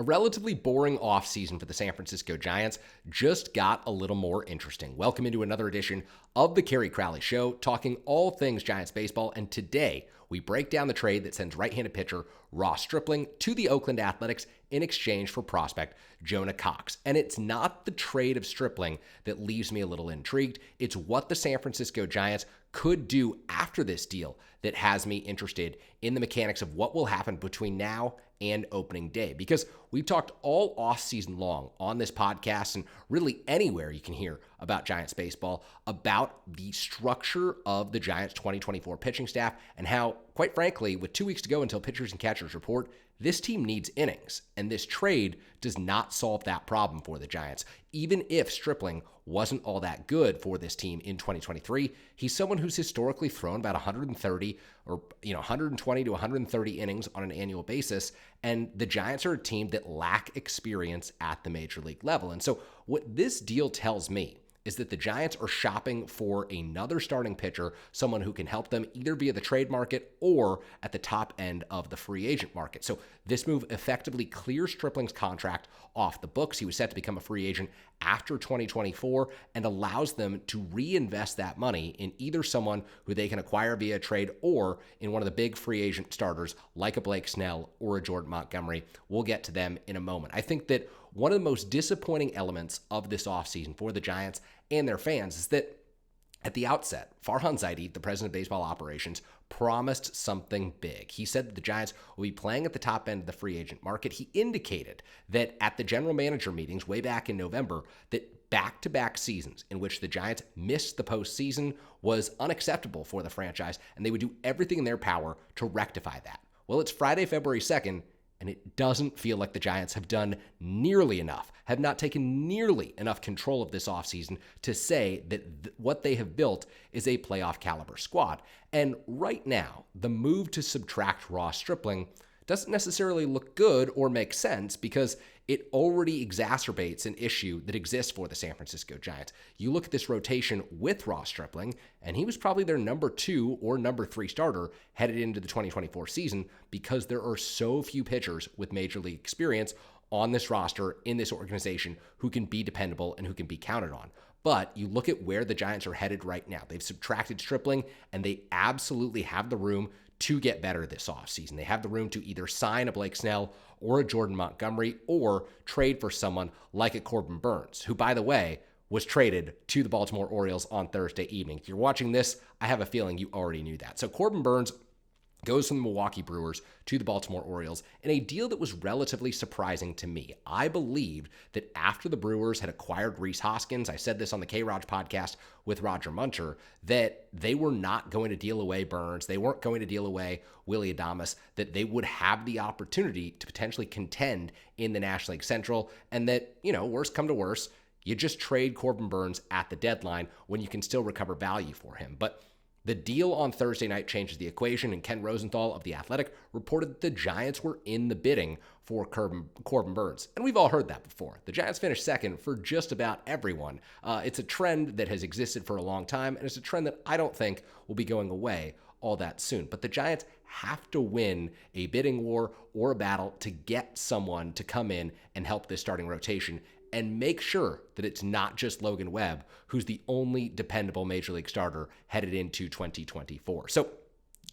A relatively boring offseason for the San Francisco Giants just got a little more interesting. Welcome into another edition of the Kerry Crowley Show, talking all things Giants baseball. And today, we break down the trade that sends right-handed pitcher Ross Stripling to the Oakland Athletics in exchange for prospect Jonah Cox. And it's not the trade of Stripling that leaves me a little intrigued. It's what the San Francisco Giants could do after this deal that has me interested in the mechanics of what will happen between now and opening day. Because we've talked all offseason long on this podcast and really anywhere you can hear about Giants baseball about the structure of the Giants 2024 pitching staff and how, quite frankly, with 2 weeks to go until pitchers and catchers report, this team needs innings, and this trade does not solve that problem for the Giants. Even if Stripling wasn't all that good for this team in 2023, he's someone who's historically thrown about 130 or 120 to 130 innings on an annual basis, and the Giants are a team that lack experience at the major league level. And so what this deal tells me is that the Giants are shopping for another starting pitcher, someone who can help them either via the trade market or at the top end of the free agent market. So this move effectively clears Stripling's contract off the books. He was set to become a free agent after 2024 and allows them to reinvest that money in either someone who they can acquire via trade or in one of the big free agent starters like a Blake Snell or a Jordan Montgomery. We'll get to them in a moment. I think that one of the most disappointing elements of this offseason for the Giants and their fans is that at the outset, Farhan Zaidi, the president of baseball operations, promised something big. He said that the Giants will be playing at the top end of the free agent market. He indicated that at the general manager meetings way back in November, that back-to-back seasons in which the Giants missed the postseason was unacceptable for the franchise, and they would do everything in their power to rectify that. Well, it's Friday, February 2nd, and it doesn't feel like the Giants have done nearly enough, have not taken nearly enough control of this offseason to say that what they have built is a playoff caliber squad. And right now, the move to subtract Ross Stripling doesn't necessarily look good or make sense because it already exacerbates an issue that exists for the San Francisco Giants. You look at this rotation with Ross Stripling, and he was probably their number 2 or number 3 starter headed into the 2024 season because there are so few pitchers with major league experience on this roster in this organization who can be dependable and who can be counted on. But you look at where the Giants are headed right now. They've subtracted Stripling, and they absolutely have the room to get better this offseason. They have the room to either sign a Blake Snell or a Jordan Montgomery or trade for someone like a Corbin Burnes, who, by the way, was traded to the Baltimore Orioles on Thursday evening. If you're watching this, I have a feeling you already knew that. So Corbin Burnes goes from the Milwaukee Brewers to the Baltimore Orioles in a deal that was relatively surprising to me. I believed that after the Brewers had acquired Rhys Hoskins, I said this on the K-Raj podcast with Roger Munter, that they were not going to deal away Burnes, they weren't going to deal away Willy Adames, that they would have the opportunity to potentially contend in the National League Central, and that, worst come to worst, you just trade Corbin Burnes at the deadline when you can still recover value for him. But the deal on Thursday night changes the equation, and Ken Rosenthal of The Athletic reported that the Giants were in the bidding for Corbin Burnes. And we've all heard that before. The Giants finished second for just about everyone. It's a trend that has existed for a long time, and it's a trend that I don't think will be going away all that soon. But the Giants have to win a bidding war or a battle to get someone to come in and help this starting rotation and make sure that it's not just Logan Webb, who's the only dependable major league starter headed into 2024. So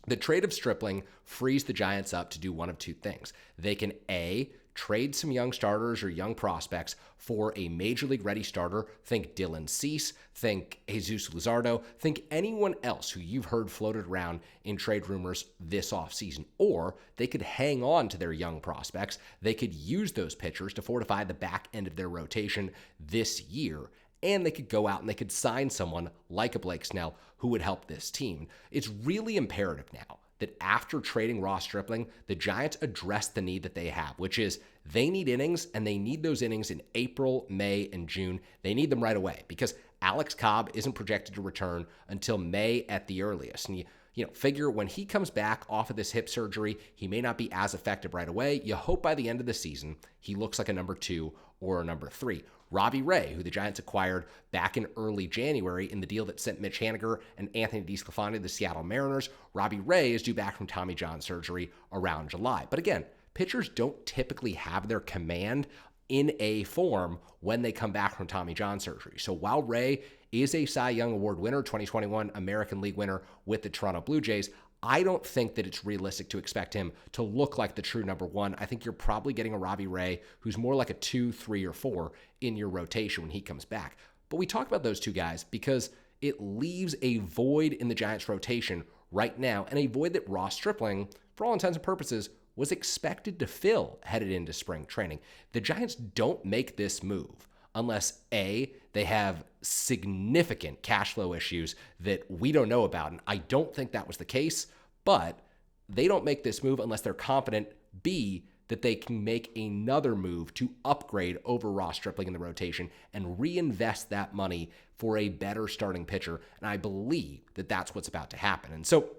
the trade of Stripling frees the Giants up to do one of two things. They can A, trade some young starters or young prospects for a major league ready starter. Think Dylan Cease, think Jesus Luzardo, think anyone else who you've heard floated around in trade rumors this offseason. Or they could hang on to their young prospects. They could use those pitchers to fortify the back end of their rotation this year. And they could go out and they could sign someone like a Blake Snell who would help this team. It's really imperative now that after trading Ross Stripling, the Giants address the need that they have, which is they need innings, and they need those innings in April, May, and June. They need them right away because Alex Cobb isn't projected to return until May at the earliest. And you figure when he comes back off of this hip surgery, he may not be as effective right away. You hope by the end of the season, he looks like a number 2 or a number 3. Robbie Ray, who the Giants acquired back in early January in the deal that sent Mitch Haniger and Anthony DeSclafani to the Seattle Mariners. Robbie Ray is due back from Tommy John surgery around July. But again, pitchers don't typically have their command in a form when they come back from Tommy John surgery. So while Ray is a Cy Young Award winner, 2021 American League winner with the Toronto Blue Jays, I don't think that it's realistic to expect him to look like the true number one. I think you're probably getting a Robbie Ray who's more like a 2, 3, or 4 in your rotation when he comes back. But we talk about those two guys because it leaves a void in the Giants' rotation right now, and a void that Ross Stripling, for all intents and purposes, was expected to fill headed into spring training. The Giants don't make this move unless A, they have significant cash flow issues that we don't know about. And I don't think that was the case, but they don't make this move unless they're confident, B, that they can make another move to upgrade over Ross Stripling in the rotation and reinvest that money for a better starting pitcher. And I believe that that's what's about to happen. And so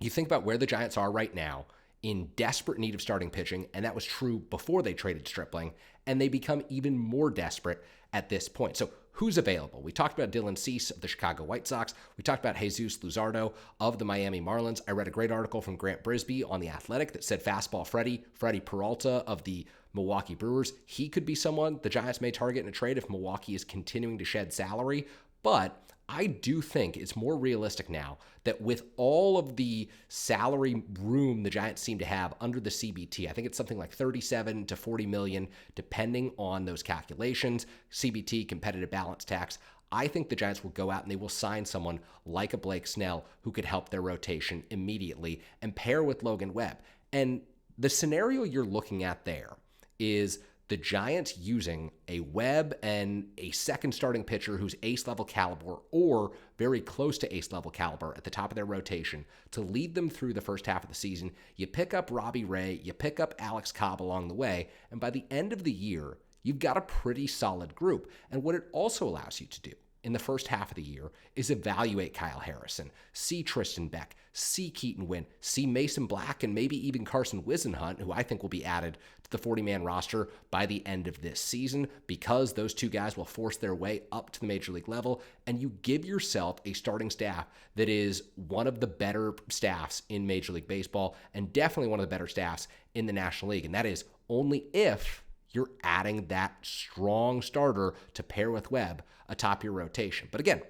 you think about where the Giants are right now, in desperate need of starting pitching, and that was true before they traded Stripling, and they become even more desperate at this point. So who's available? We talked about Dylan Cease of the Chicago White Sox. We talked about Jesus Luzardo of the Miami Marlins. I read a great article from Grant Brisbee on The Athletic that said Fastball Freddie Peralta of the Milwaukee Brewers. He could be someone the Giants may target in a trade if Milwaukee is continuing to shed salary, but I do think it's more realistic now that with all of the salary room the Giants seem to have under the CBT, I think it's something like 37 to 40 million, depending on those calculations, CBT, competitive balance tax. I think the Giants will go out and they will sign someone like a Blake Snell who could help their rotation immediately and pair with Logan Webb. And the scenario you're looking at there is the Giants using a Webb and a second starting pitcher who's ace-level caliber or very close to ace-level caliber at the top of their rotation to lead them through the first half of the season. You pick up Robbie Ray, you pick up Alex Cobb along the way, and by the end of the year, you've got a pretty solid group. And what it also allows you to do in the first half of the year is evaluate Kyle Harrison, see Tristan Beck, see Keaton Winn, see Mason Black, and maybe even Carson Wisenhunt, who I think will be added to the 40-man roster by the end of this season because those two guys will force their way up to the major league level, and you give yourself a starting staff that is one of the better staffs in Major League Baseball and definitely one of the better staffs in the National League, and that is only if you're adding that strong starter to pair with Webb atop your rotation. But again,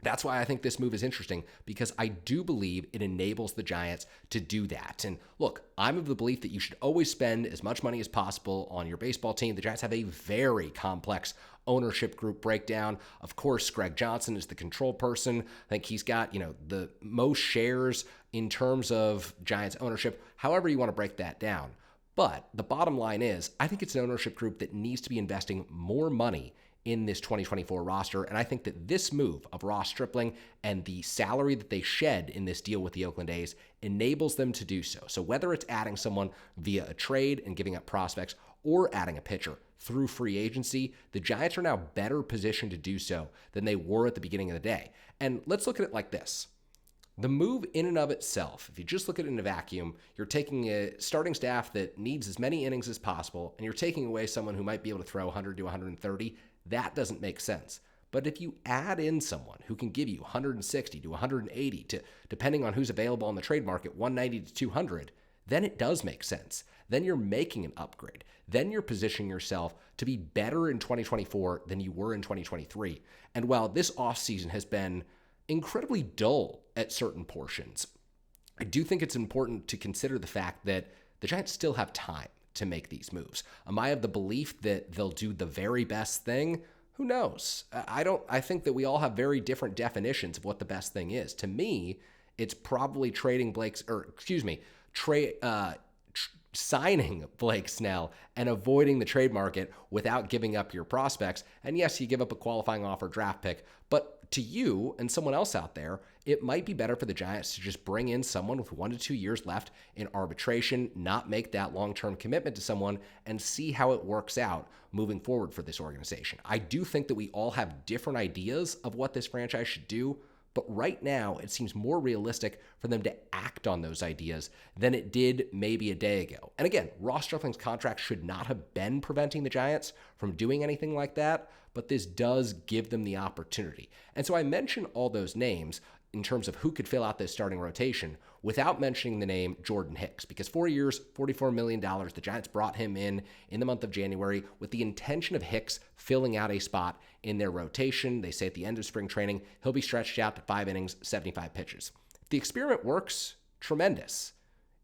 that's why I think this move is interesting, because I do believe it enables the Giants to do that. And look, I'm of the belief that you should always spend as much money as possible on your baseball team. The Giants have a very complex ownership group breakdown. Of course, Greg Johnson is the control person. I think he's got, the most shares in terms of Giants ownership, however you want to break that down. But the bottom line is, I think it's an ownership group that needs to be investing more money in this 2024 roster. And I think that this move of Ross Stripling and the salary that they shed in this deal with the Oakland A's enables them to do so. So whether it's adding someone via a trade and giving up prospects or adding a pitcher through free agency, the Giants are now better positioned to do so than they were at the beginning of the day. And let's look at it like this. The move in and of itself, if you just look at it in a vacuum, you're taking a starting staff that needs as many innings as possible, and you're taking away someone who might be able to throw 100 to 130. That doesn't make sense. But if you add in someone who can give you 160 to 180 to, depending on who's available on the trade market, 190 to 200, then it does make sense. Then you're making an upgrade. Then you're positioning yourself to be better in 2024 than you were in 2023. And while this offseason has been incredibly dull at certain portions, I do think it's important to consider the fact that the Giants still have time to make these moves. Am I of the belief that they'll do the very best thing? Who knows? I think that we all have very different definitions of what the best thing is. To me, it's probably signing Blake Snell and avoiding the trade market without giving up your prospects. And yes, you give up a qualifying offer draft pick, but to you and someone else out there, it might be better for the Giants to just bring in someone with 1 to 2 years left in arbitration, not make that long-term commitment to someone, and see how it works out moving forward for this organization. I do think that we all have different ideas of what this franchise should do, but right now it seems more realistic for them to act on those ideas than it did maybe a day ago. And again, Ross Stripling's contract should not have been preventing the Giants from doing anything like that, but this does give them the opportunity. And so I mention all those names in terms of who could fill out this starting rotation without mentioning the name Jordan Hicks, because 4 years, $44 million, the Giants brought him in the month of January with the intention of Hicks filling out a spot in their rotation. They say at the end of spring training, he'll be stretched out to 5 innings, 75 pitches. If the experiment works, tremendous.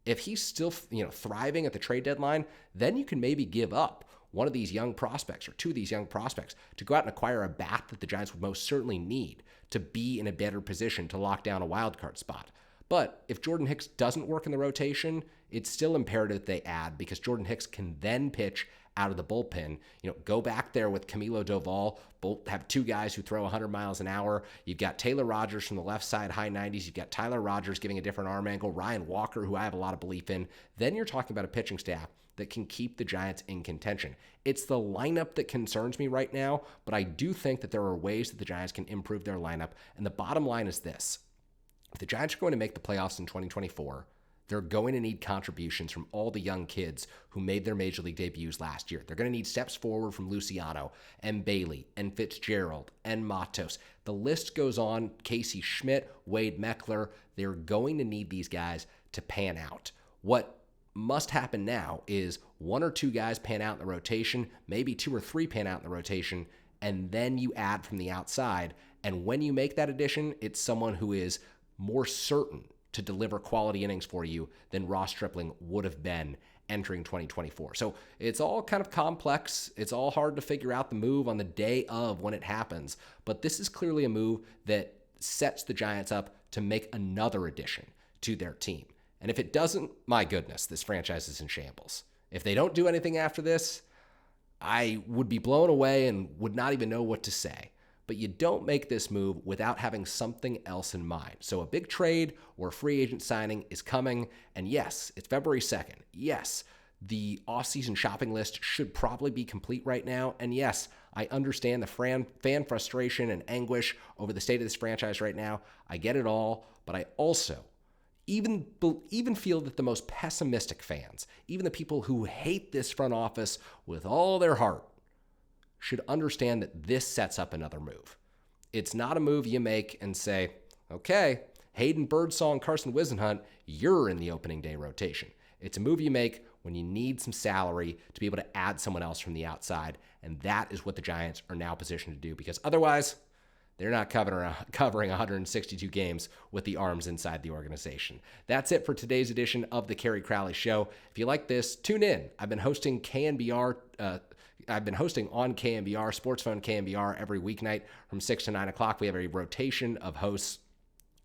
If he's still, thriving at the trade deadline, then you can maybe give up one of these young prospects or two of these young prospects to go out and acquire a bat that the Giants would most certainly need to be in a better position to lock down a wild card spot. But if Jordan Hicks doesn't work in the rotation, it's still imperative that they add, because Jordan Hicks can then pitch out of the bullpen. Go back there with Camilo Doval. Both have two guys who throw 100 miles an hour. You've got Taylor Rogers from the left side, high 90s. You've got Tyler Rogers giving a different arm angle. Ryan Walker, who I have a lot of belief in. Then you're talking about a pitching staff that can keep the Giants in contention. It's the lineup that concerns me right now, but I do think that there are ways that the Giants can improve their lineup. And the bottom line is this. If the Giants are going to make the playoffs in 2024, they're going to need contributions from all the young kids who made their Major League debuts last year. They're going to need steps forward from Luciano and Bailey and Fitzgerald and Matos. The list goes on. Casey Schmidt, Wade Meckler. They're going to need these guys to pan out. What must happen now is one or two guys pan out in the rotation, maybe two or three pan out in the rotation, and then you add from the outside. And when you make that addition, it's someone who is more certain to deliver quality innings for you than Ross Stripling would have been entering 2024. So it's all kind of complex. It's all hard to figure out the move on the day of when it happens. But this is clearly a move that sets the Giants up to make another addition to their team. And if it doesn't, my goodness, this franchise is in shambles. If they don't do anything after this, I would be blown away and would not even know what to say. But you don't make this move without having something else in mind. So a big trade or a free agent signing is coming. And yes, it's February 2nd. Yes, the offseason shopping list should probably be complete right now. And yes, I understand the fan frustration and anguish over the state of this franchise right now. I get it all. But I also even feel that the most pessimistic fans, even the people who hate this front office with all their heart, should understand that this sets up another move. It's not a move you make and say, okay, Hayden Birdsong, Carson Whisenhunt, you're in the opening day rotation. It's a move you make when you need some salary to be able to add someone else from the outside, and that is what the Giants are now positioned to do, because otherwise, they're not covering 162 games with the arms inside the organization. That's it for today's edition of the Kerry Crowley Show. If you like this, tune in. I've been hosting on KNBR, Sports Phone KNBR, every weeknight from 6 to 9 o'clock. We have a rotation of hosts.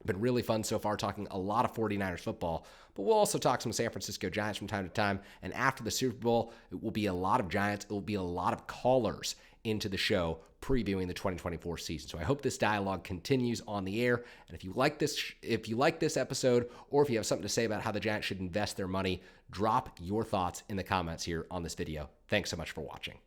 Been really fun so far, talking a lot of 49ers football, but we'll also talk some San Francisco Giants from time to time. And after the Super Bowl, it will be a lot of Giants. It will be a lot of callers into the show previewing the 2024 season. So I hope this dialogue continues on the air. And if you like this episode, or if you have something to say about how the Giants should invest their money, drop your thoughts in the comments here on this video. Thanks so much for watching.